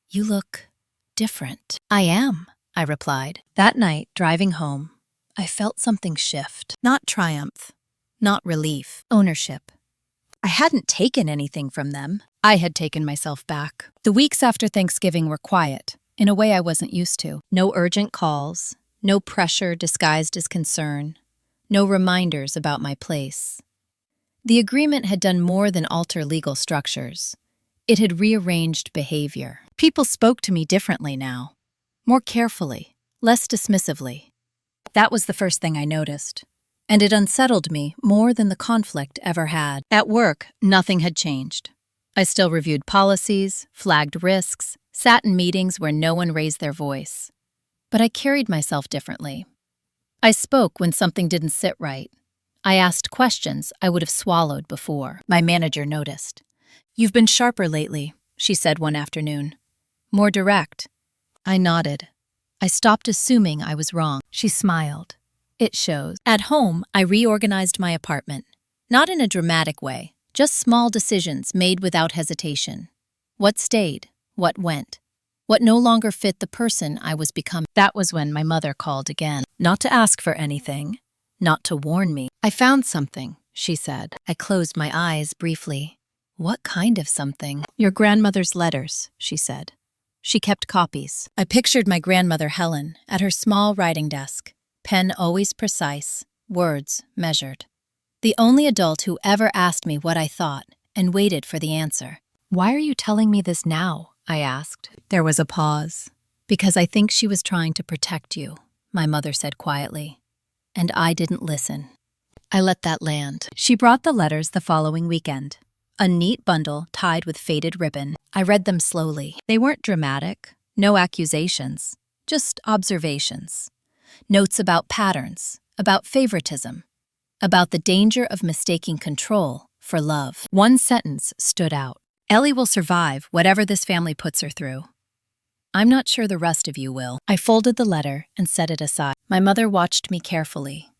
"You look different." "I am," I replied. That night, driving home, I felt something shift. Not triumph, not relief, ownership. I hadn't taken anything from them. I had taken myself back. The weeks after Thanksgiving were quiet, in a way I wasn't used to. No urgent calls, no pressure disguised as concern, no reminders about my place. The agreement had done more than alter legal structures. It had rearranged behavior. People spoke to me differently now, more carefully, less dismissively. That was the first thing I noticed, and it unsettled me more than the conflict ever had. At work, nothing had changed. I still reviewed policies, flagged risks, sat in meetings where no one raised their voice. But I carried myself differently. I spoke when something didn't sit right. I asked questions I would have swallowed before. My manager noticed. "You've been sharper lately," she said one afternoon. "More direct." I nodded. I stopped assuming I was wrong. She smiled. "It shows." At home, I reorganized my apartment. Not in a dramatic way, just small decisions made without hesitation. What stayed, what went, what no longer fit the person I was becoming. That was when my mother called again. Not to ask for anything, not to warn me. "I found something," she said. I closed my eyes briefly. "What kind of something?" "Your grandmother's letters," she said. She kept copies. I pictured my grandmother Helen at her small writing desk, pen always precise, words measured. The only adult who ever asked me what I thought and waited for the answer. "Why are you telling me this now?" I asked. There was a pause. "Because I think she was trying to protect you," my mother said quietly. And I didn't listen. I let that land. She brought the letters the following weekend. A neat bundle tied with faded ribbon. I read them slowly. They weren't dramatic, no accusations, just observations. Notes about patterns, about favoritism, about the danger of mistaking control for love. One sentence stood out. "Ellie will survive whatever this family puts her through. I'm not sure the rest of you will." I folded the letter and set it aside. My mother watched me carefully.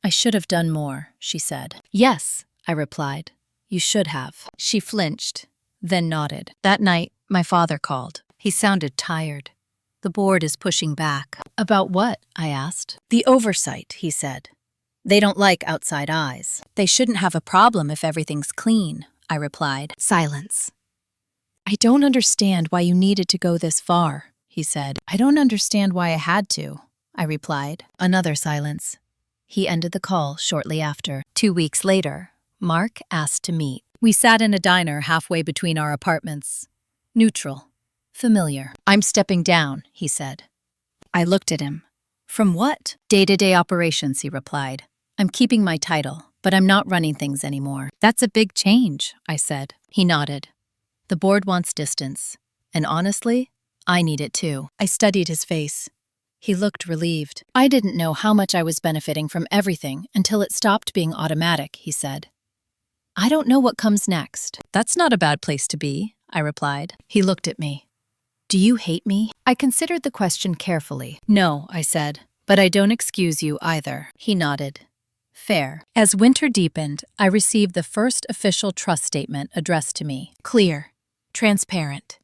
"I should have done more," she said. "Yes," I replied. "You should have." She flinched, then nodded. That night, my father called. He sounded tired. "The board is pushing back." "About what?" I asked. "The oversight," he said. "They don't like outside eyes." "They shouldn't have a problem if everything's clean," I replied. Silence. "I don't understand why you needed to go this far," he said. "I don't understand why I had to," I replied. Another silence. He ended the call shortly after. 2 weeks later, Mark asked to meet. We sat in a diner halfway between our apartments. Neutral. Familiar. "I'm stepping down," he said. I looked at him. "From what?" "Day-to-day operations," he replied. "I'm keeping my title, but I'm not running things anymore." "That's a big change," I said. He nodded. "The board wants distance. And honestly, I need it too." I studied his face. He looked relieved. "I didn't know how much I was benefiting from everything until it stopped being automatic," he said. "I don't know what comes next." "That's not a bad place to be," I replied. He looked at me. "Do you hate me?" I considered the question carefully. "No," I said, "but I don't excuse you either." He nodded. Fair. As winter deepened, I received the first official trust statement addressed to me. Clear. Transparent.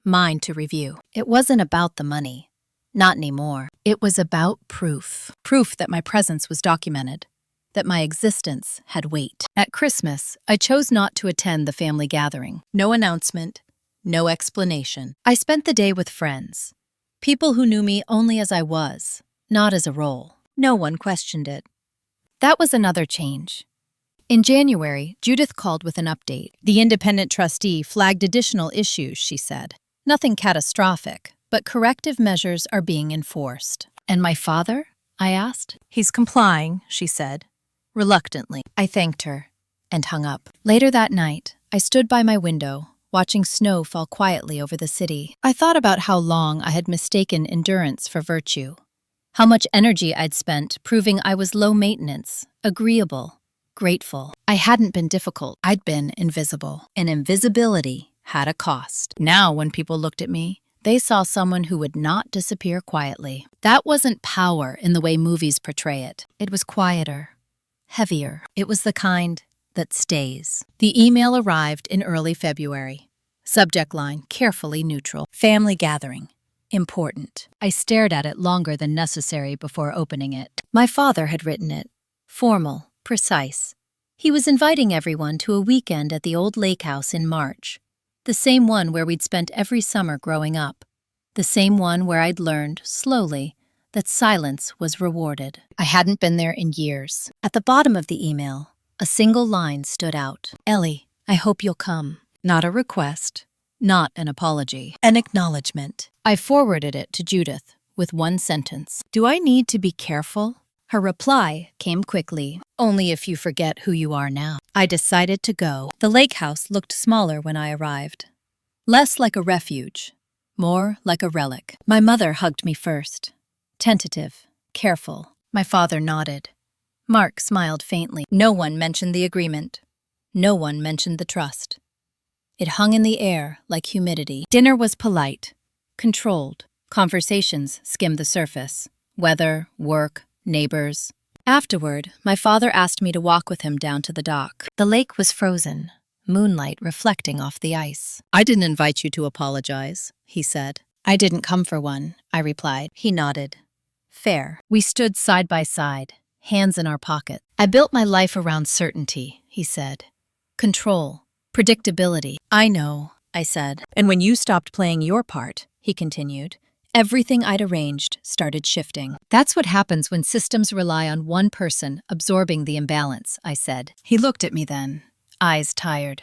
Mine to review. It wasn't about the money. Not anymore. It was about proof. Proof that my presence was documented. That my existence had weight. At Christmas, I chose not to attend the family gathering. No announcement. No explanation. I spent the day with friends. People who knew me only as I was, not as a role. No one questioned it. That was another change. In January, Judith called with an update. The independent trustee flagged additional issues, she said. Nothing catastrophic, but corrective measures are being enforced. "And my father?" I asked. "He's complying," she said, reluctantly. I thanked her and hung up. Later that night, I stood by my window, watching snow fall quietly over the city. I thought about how long I had mistaken endurance for virtue. How much energy I'd spent proving I was low maintenance, agreeable, grateful. I hadn't been difficult. I'd been invisible. And invisibility had a cost. Now, when people looked at me, they saw someone who would not disappear quietly. That wasn't power in the way movies portray it. It was quieter, heavier. It was the kind, that stays. The email arrived in early February. Subject line carefully neutral. Family gathering. Important. I stared at it longer than necessary before opening it. My father had written it. Formal, precise. He was inviting everyone to a weekend at the old lake house in March. The same one where we'd spent every summer growing up. The same one where I'd learned, slowly, that silence was rewarded. I hadn't been there in years. At the bottom of the email, a single line stood out. Ellie, I hope you'll come. Not a request. Not an apology. An acknowledgement. I forwarded it to Judith with one sentence. Do I need to be careful? Her reply came quickly. Only if you forget who you are now. I decided to go. The lake house looked smaller when I arrived. Less like a refuge. More like a relic. My mother hugged me first. Tentative. Careful. My father nodded. Mark smiled faintly. No one mentioned the agreement. No one mentioned the trust. It hung in the air like humidity. Dinner was polite, controlled. Conversations skimmed the surface. Weather, work, neighbors. Afterward, my father asked me to walk with him down to the dock. The lake was frozen, moonlight reflecting off the ice. I didn't invite you to apologize, he said. I didn't come for one, I replied. He nodded. Fair. We stood side by side, hands in our pockets. I built my life around certainty, he said. Control. Predictability. I know, I said. And when you stopped playing your part, he continued, everything I'd arranged started shifting. That's what happens when systems rely on one person absorbing the imbalance, I said. He looked at me then, eyes tired.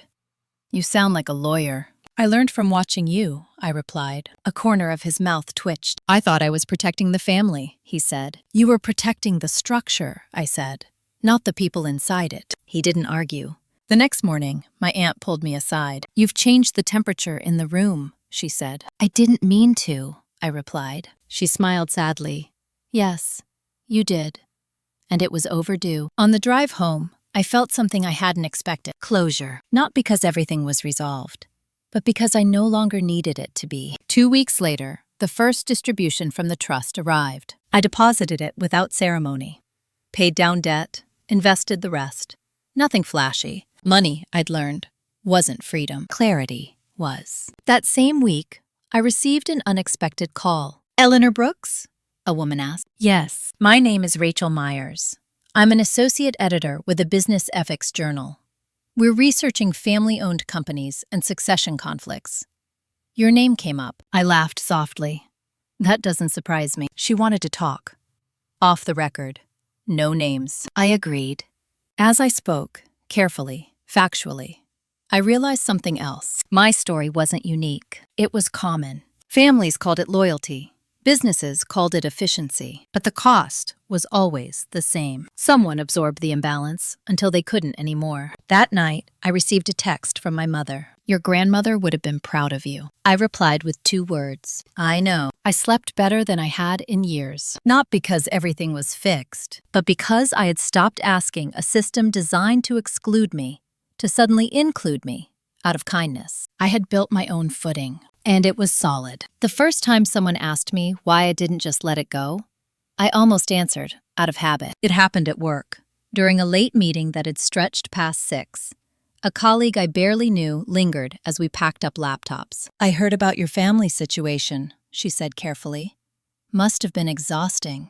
You sound like a lawyer. I learned from watching you, I replied. A corner of his mouth twitched. I thought I was protecting the family, he said. You were protecting the structure, I said, not the people inside it. He didn't argue. The next morning, my aunt pulled me aside. You've changed the temperature in the room, she said. I didn't mean to, I replied. She smiled sadly. Yes, you did. And it was overdue. On the drive home, I felt something I hadn't expected. Closure. Not because everything was resolved, but because I no longer needed it to be. 2 weeks later, the first distribution from the trust arrived. I deposited it without ceremony. Paid down debt, invested the rest. Nothing flashy. Money, I'd learned, wasn't freedom. Clarity was. That same week, I received an unexpected call. Eleanor Brooks? A woman asked. Yes. My name is Rachel Myers. I'm an associate editor with a business ethics journal. We're researching family-owned companies and succession conflicts. Your name came up. I laughed softly. That doesn't surprise me. She wanted to talk. Off the record. No names. I agreed. As I spoke, carefully, factually, I realized something else. My story wasn't unique. It was common. Families called it loyalty. Businesses called it efficiency. But the cost was always the same. Someone absorbed the imbalance until they couldn't anymore. That night, I received a text from my mother. Your grandmother would have been proud of you. I replied with 2 words. I know. I slept better than I had in years. Not because everything was fixed, but because I had stopped asking a system designed to exclude me to suddenly include me out of kindness. I had built my own footing, and it was solid. The first time someone asked me why I didn't just let it go, I almost answered, out of habit. It happened at work, during a late meeting that had stretched past 6. A colleague I barely knew lingered as we packed up laptops. I heard about your family situation, she said carefully. Must have been exhausting.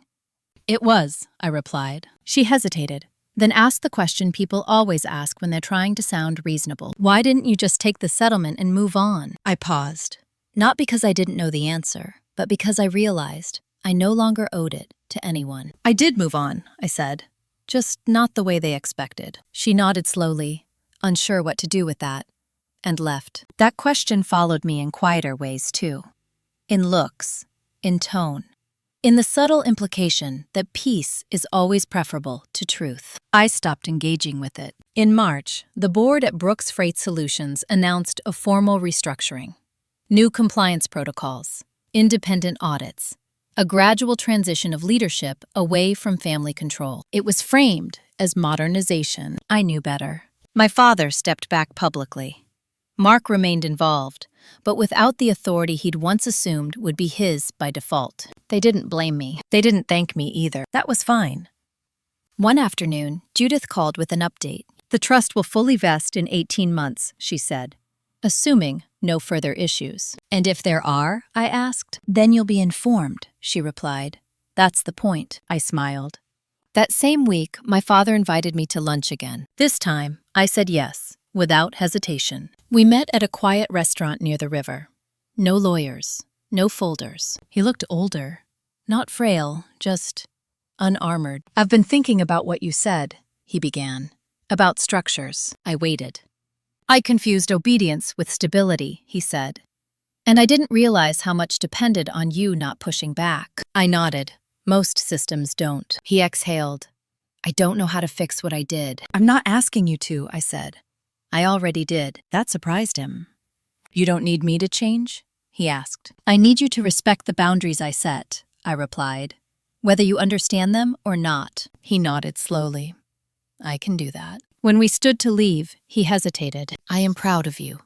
It was, I replied. She hesitated, then asked the question people always ask when they're trying to sound reasonable. Why didn't you just take the settlement and move on? I paused. Not because I didn't know the answer, but because I realized I no longer owed it to anyone. I did move on, I said. Just not the way they expected. She nodded slowly, unsure what to do with that, and left. That question followed me in quieter ways, too. In looks, in tone, in the subtle implication that peace is always preferable to truth. I stopped engaging with it. In March, the board at Brooks Freight Solutions announced a formal restructuring. New compliance protocols, independent audits, a gradual transition of leadership away from family control. It was framed as modernization. I knew better. My father stepped back publicly. Mark remained involved, but without the authority he'd once assumed would be his by default. They didn't blame me. They didn't thank me either. That was fine. One afternoon, Judith called with an update. The trust will fully vest in 18 months, she said, assuming no further issues. And if there are, I asked. Then you'll be informed, she replied. That's the point, I smiled. That same week, my father invited me to lunch again. This time, I said yes, without hesitation. We met at a quiet restaurant near the river. No lawyers, no folders. He looked older, not frail, just unarmored. I've been thinking about what you said, he began. About structures. I waited. I confused obedience with stability, he said. And I didn't realize how much depended on you not pushing back. I nodded. Most systems don't. He exhaled. I don't know how to fix what I did. I'm not asking you to, I said. I already did. That surprised him. You don't need me to change? He asked. I need you to respect the boundaries I set, I replied. Whether you understand them or not. He nodded slowly. I can do that. When we stood to leave, he hesitated. I am proud of you,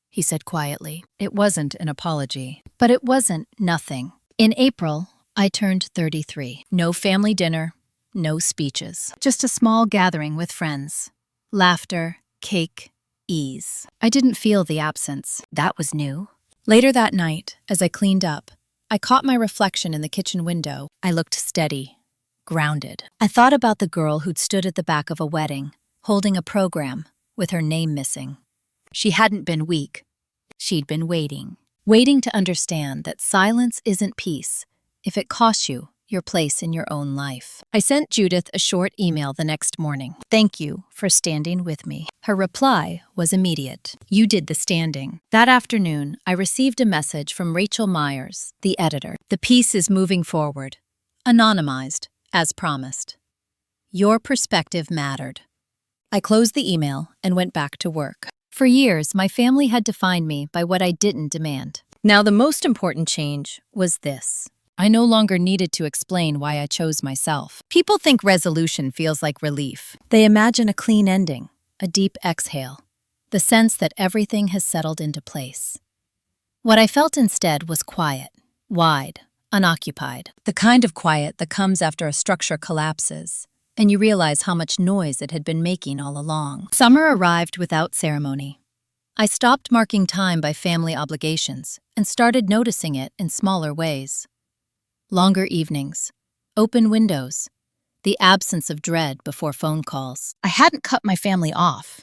he said quietly. It wasn't an apology, but it wasn't nothing. In April, I turned 33. No family dinner, no speeches. Just a small gathering with friends. Laughter, cake, ease. I didn't feel the absence. That was new. Later that night, as I cleaned up, I caught my reflection in the kitchen window. I looked steady, grounded. I thought about the girl who'd stood at the back of a wedding, holding a program, with her name missing. She hadn't been weak. She'd been waiting. Waiting to understand that silence isn't peace if it costs you your place in your own life. I sent Judith a short email the next morning. Thank you for standing with me. Her reply was immediate. You did the standing. That afternoon, I received a message from Rachel Myers, the editor. The piece is moving forward. Anonymized, as promised. Your perspective mattered. I closed the email and went back to work. For years, my family had defined me by what I didn't demand. Now, the most important change was this. I no longer needed to explain why I chose myself. People think resolution feels like relief. They imagine a clean ending, a deep exhale, the sense that everything has settled into place. What I felt instead was quiet, wide, unoccupied. The kind of quiet that comes after a structure collapses, and you realize how much noise it had been making all along. Summer arrived without ceremony. I stopped marking time by family obligations and started noticing it in smaller ways. Longer evenings, open windows, the absence of dread before phone calls. I hadn't cut my family off.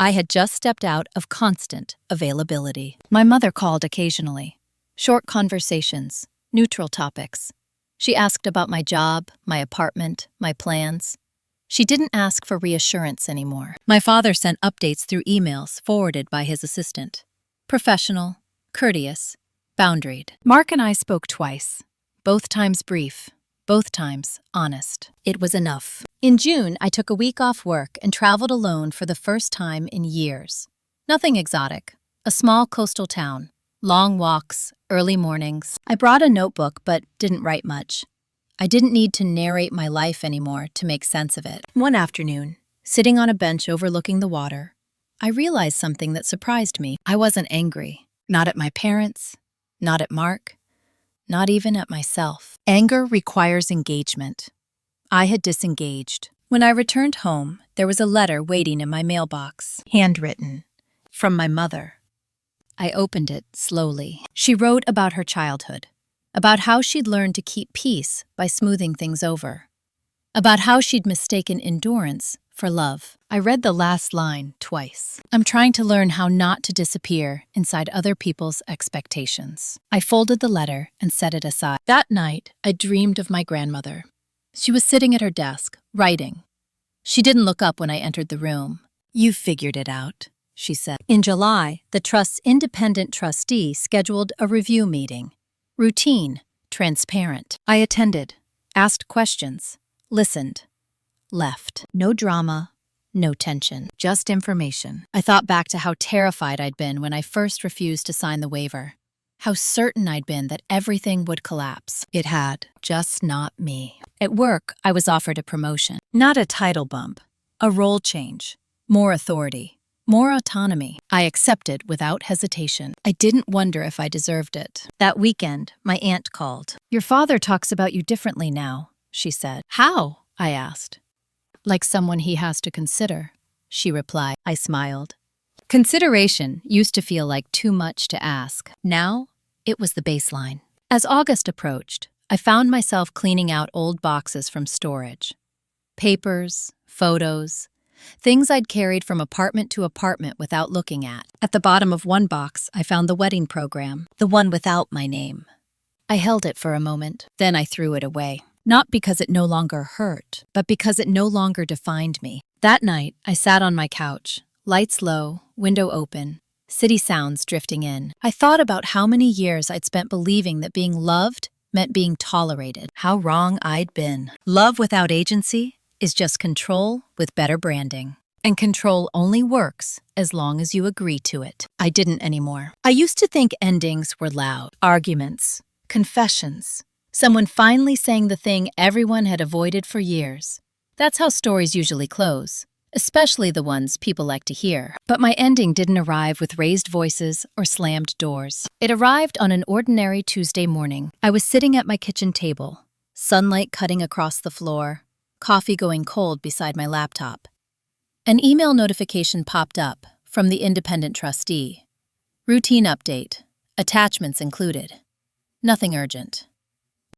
I had just stepped out of constant availability. My mother called occasionally. Short conversations, neutral topics. She asked about my job, my apartment, my plans. She didn't ask for reassurance anymore. My father sent updates through emails forwarded by his assistant. Professional, courteous, boundaried. Mark and I spoke twice. Both times brief, both times honest. It was enough. In June, I took a week off work and traveled alone for the first time in years. Nothing exotic. A small coastal town. Long walks, early mornings. I brought a notebook but didn't write much. I didn't need to narrate my life anymore to make sense of it. One afternoon, sitting on a bench overlooking the water, I realized something that surprised me. I wasn't angry. Not at my parents, not at Mark. Not even at myself. Anger requires engagement. I had disengaged. When I returned home, there was a letter waiting in my mailbox, handwritten, from my mother. I opened it slowly. She wrote about her childhood, about how she'd learned to keep peace by smoothing things over, about how she'd mistaken endurance for love. I read the last line twice. I'm trying to learn how not to disappear inside other people's expectations. I folded the letter and set it aside. That night, I dreamed of my grandmother. She was sitting at her desk, writing. She didn't look up when I entered the room. You've figured it out, she said. In July, the Trust's independent trustee scheduled a review meeting. Routine, transparent. I attended, asked questions, listened. Left. No drama, no tension, just information. I thought back to how terrified I'd been when I first refused to sign the waiver. How certain I'd been that everything would collapse. It had, just not me. At work, I was offered a promotion. Not a title bump, a role change, more authority, more autonomy. I accepted without hesitation. I didn't wonder if I deserved it. That weekend, my aunt called. Your father talks about you differently now, she said. How? I asked. Like someone he has to consider, she replied. I smiled. Consideration used to feel like too much to ask. Now, it was the baseline. As August approached, I found myself cleaning out old boxes from storage. Papers, photos, things I'd carried from apartment to apartment without looking at. At the bottom of one box, I found the wedding program, the one without my name. I held it for a moment, then I threw it away. Not because it no longer hurt, but because it no longer defined me. That night, I sat on my couch, lights low, window open, city sounds drifting in. I thought about how many years I'd spent believing that being loved meant being tolerated. How wrong I'd been. Love without agency is just control with better branding. And control only works as long as you agree to it. I didn't anymore. I used to think endings were loud. Arguments, confessions, someone finally saying the thing everyone had avoided for years. That's how stories usually close, especially the ones people like to hear. But my ending didn't arrive with raised voices or slammed doors. It arrived on an ordinary Tuesday morning. I was sitting at my kitchen table, sunlight cutting across the floor, coffee going cold beside my laptop. An email notification popped up from the independent trustee. Routine update, attachments included. Nothing urgent.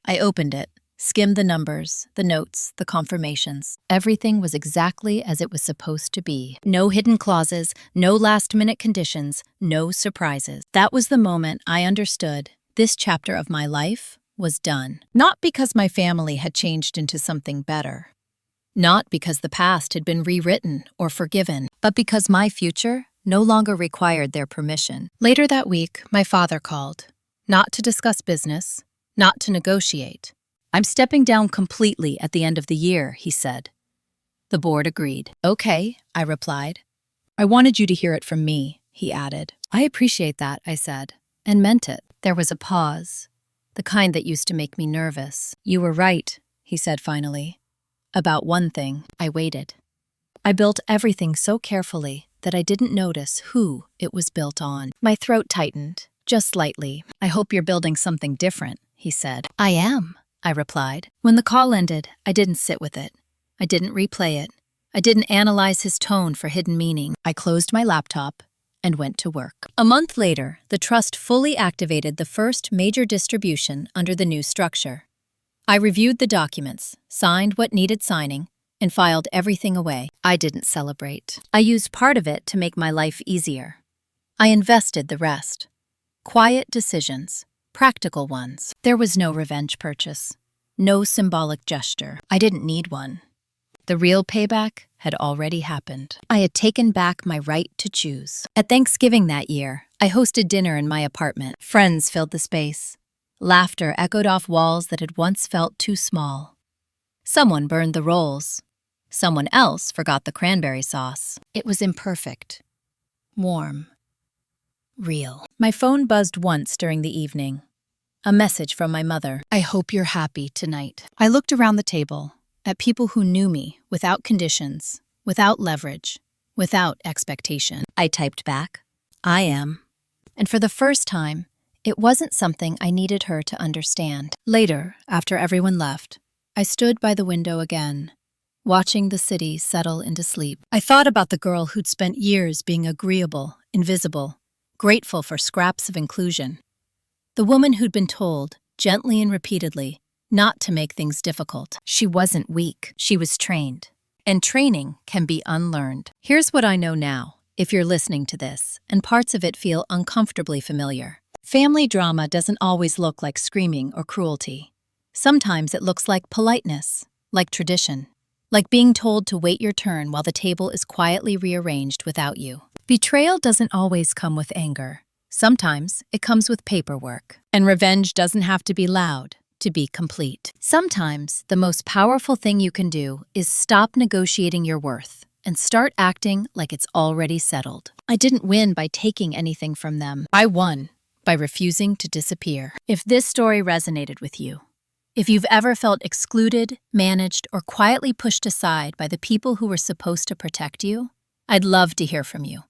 I opened it, skimmed the numbers, the notes, the confirmations. Everything was exactly as it was supposed to be. No hidden clauses, no last-minute conditions, no surprises. That was the moment I understood this chapter of my life was done. Not because my family had changed into something better. Not because the past had been rewritten or forgiven, but because my future no longer required their permission. Later that week, my father called. Not to discuss business, not to negotiate. I'm stepping down completely at the end of the year, he said. The board agreed. Okay, I replied. I wanted you to hear it from me, he added. I appreciate that, I said, and meant it. There was a pause, the kind that used to make me nervous. You were right, he said finally. About one thing, I waited. I built everything so carefully that I didn't notice who it was built on. My throat tightened, just slightly. I hope you're building something different, he said. I am, I replied. When the call ended, I didn't sit with it. I didn't replay it. I didn't analyze his tone for hidden meaning. I closed my laptop and went to work. A month later, the trust fully activated the first major distribution under the new structure. I reviewed the documents, signed what needed signing, and filed everything away. I didn't celebrate. I used part of it to make my life easier. I invested the rest. Quiet decisions, practical ones. There was no revenge purchase, no symbolic gesture. I didn't need one. The real payback had already happened. I had taken back my right to choose. At Thanksgiving that year, I hosted dinner in my apartment. Friends filled the space. Laughter echoed off walls that had once felt too small. Someone burned the rolls. Someone else forgot the cranberry sauce. It was imperfect, warm, real. My phone buzzed once during the evening. A message from my mother. I hope you're happy tonight. I looked around the table, at people who knew me without conditions, without leverage, without expectation. I typed back, I am. And for the first time, it wasn't something I needed her to understand. Later, after everyone left, I stood by the window again, watching the city settle into sleep. I thought about the girl who'd spent years being agreeable, invisible, grateful for scraps of inclusion. The woman who'd been told, gently and repeatedly, not to make things difficult. She wasn't weak. She was trained. And training can be unlearned. Here's what I know now, if you're listening to this, and parts of it feel uncomfortably familiar. Family drama doesn't always look like screaming or cruelty. Sometimes it looks like politeness, like tradition, like being told to wait your turn while the table is quietly rearranged without you. Betrayal doesn't always come with anger. Sometimes it comes with paperwork. And revenge doesn't have to be loud to be complete. Sometimes the most powerful thing you can do is stop negotiating your worth and start acting like it's already settled. I didn't win by taking anything from them. I won by refusing to disappear. If this story resonated with you, if you've ever felt excluded, managed, or quietly pushed aside by the people who were supposed to protect you, I'd love to hear from you.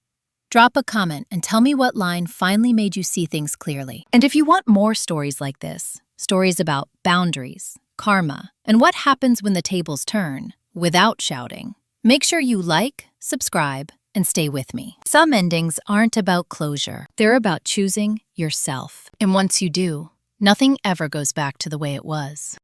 Drop a comment and tell me what line finally made you see things clearly. And if you want more stories like this, stories about boundaries, karma, and what happens when the tables turn, without shouting, Make sure you like, subscribe, and stay with me. Some endings aren't about closure. They're about choosing yourself. And once you do, nothing ever goes back to the way it was.